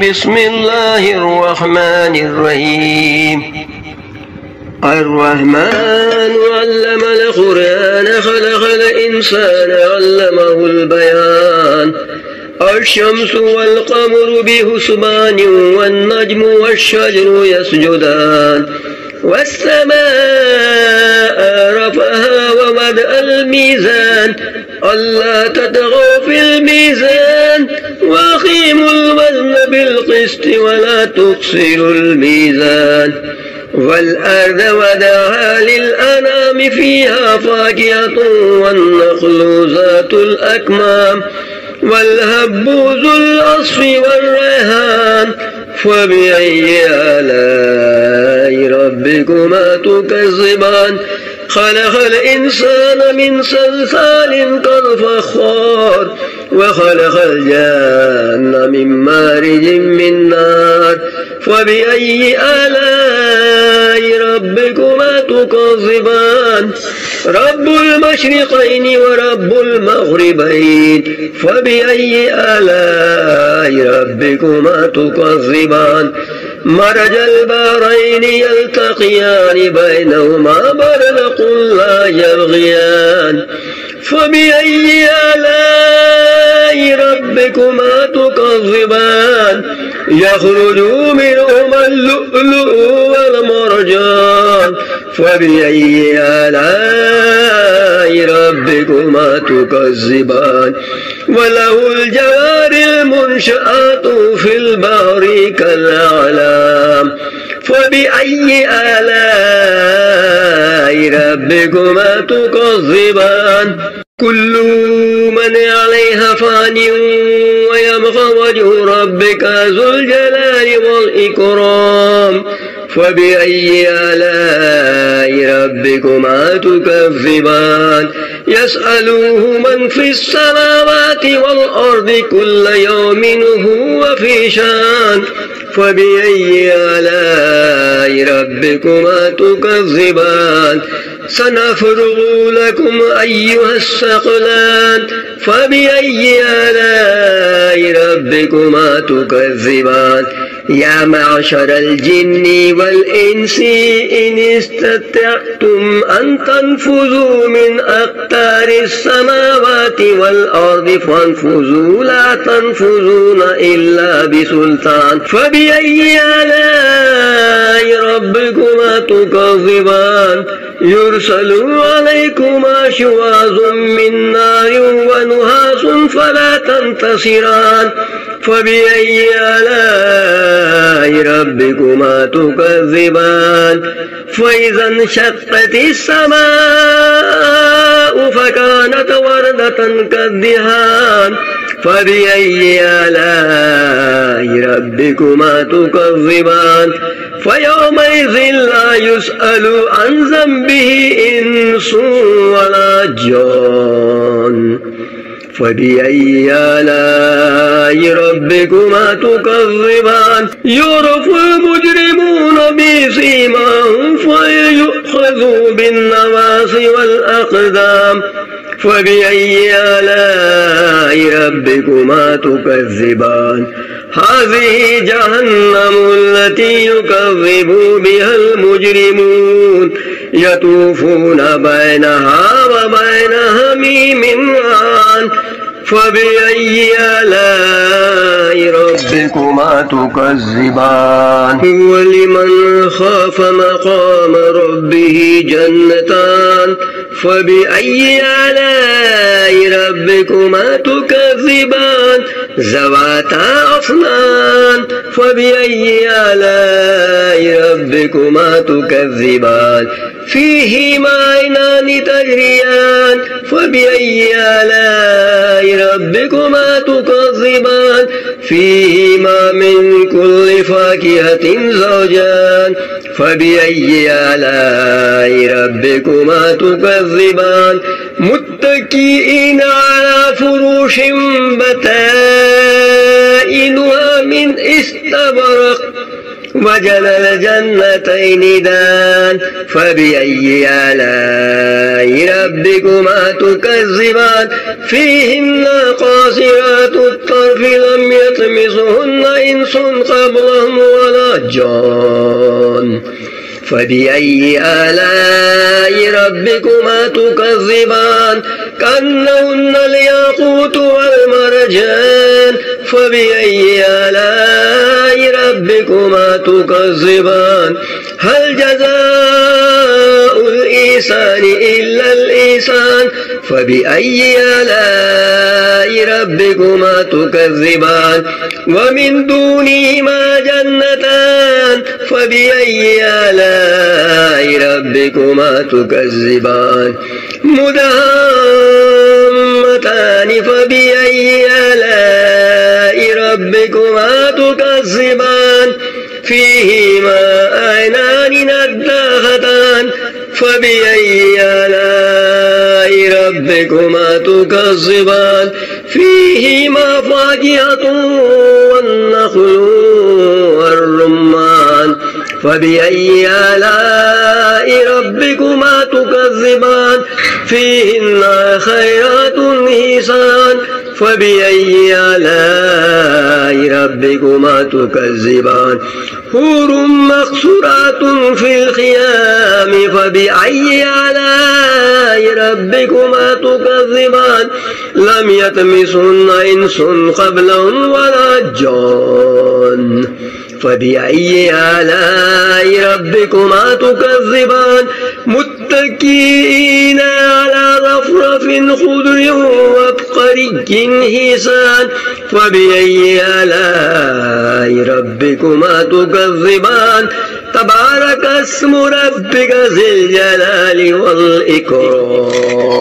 بسم الله الرحمن الرحيم. الرحمن علم القرآن خلق الإنسان علمه البيان. الشمس والقمر بحسبان والنجم والشجر يسجدان. والسماء رفعها ووضع الميزان ألا تطغوا في الميزان وأقيموا الوزن بالقسط ولا تخسروا الميزان. والأرض وضعها للأنام فيها فاكهة والنخل ذات الأكمام والهب ذو العصف والريحان. فبأي آلاء ربكما تكذبان؟ خلق الإنسان من صلصال كالفخار وخلق الجن من مارج من نار. فبأي آلاء ربكما تكذبان؟ رب المشرقين ورب المغربين. فبأي آلاء ربكما تكذبان؟ مرج البحرين يلتقيان بينهما برزخ لا يبغيان. فبأي آلاء ربكما تكذبان؟ يخرج منهما اللؤلؤ والمرجان. فبأي آلاء ربكما تكذبان؟ وله الجوار المنشآت في البحر كالأعلام. فبأي آلاء ربكما تكذبان؟ كل من عليها فان ويبقى وجه ربك ذو الجلال والإكرام. فبأي آلاء ربكما تكذبان؟ يسأله من في السماوات والأرض كل يوم هو في شان. فبأي آلاء ربكما تكذبان؟ سنفرغ لكم أيها الثقلان. فبأي آلاء ربكما تكذبان؟ يا معشر الجن والإنس إن استطعتم أن تنفذوا من أقطار السماوات والأرض فانفذوا لا تنفذون إلا بسلطان. فبأي آلاء ربكما تكذبان؟ يرسل عليكما شواظ من نار ونحاس فلا تنتصران. فبأي آلاء ربكما تكذبان؟ فإذا انشقت السماء فكانت وردة كالدهان. فبأي آلاء ربكما تكذبان؟ فيومئذ لا يسأل عن ذنبه إنس ولا جان. فبأي آلاء ربكما تكذبان؟ يعرف المجرمون بسيماهم فيؤخذوا بالنواصي والأقدام. فبأي آلاء ربكما تكذبان؟ هذه جهنم التي يكذب بها المجرمون يطوفون بينها وبين حميم آن. فبأي آلاء ربكما تكذبان؟ ولمن خاف مقام ربه جنتان. فبأي آلاء ربكما تكذبان؟ ذواتا أفنان. فبأي آلاء ربكما تكذبان؟ فيهما عينان تجريان. فبأي آلاء ربكما تكذبان؟ فيهما من كل فاكهة زوجان. فبأي آلاء ربكما تكذبان؟ متكئين على فروش بطائنها من استبرق وجنى الجنتين دان فبأي آلاء ربكما تكذبان فيهن قاصرات الطرف لم يطمثهن إنس قبلهم ولا جان فبأي آلاء ربكما تكذبان كأنهن الياقوت والمرجان فبأي آلاء ربكما تكذبان هل جزاء الإحسان إلا الإحسان فبأي آلاء ربكما تكذبان ومن دونهما جنتان فبأي آلاء ربكما تكذبان مدهامتان فبأي آلاء ربكما تكذبان فيهما عينان نضاختان فبأي آلاء ربكما تكذبان فيهما فاكهة والنخل والرمان فبأي آلاء ربكما تكذبان فيهن خيرات حسان فبأي آلاء ربكما تكذبان حور مقصورات في الخيام فبأي آلاء ربكما تكذبان لم يطمثهن إنس قبلهم ولا جان فبأي آلاء ربكما تكذبان متكئين على رفرف خضر وعبقري حسان فبأي آلاء ربكما تكذبان تبارك اسم ربك ذي الجلال والإكرام.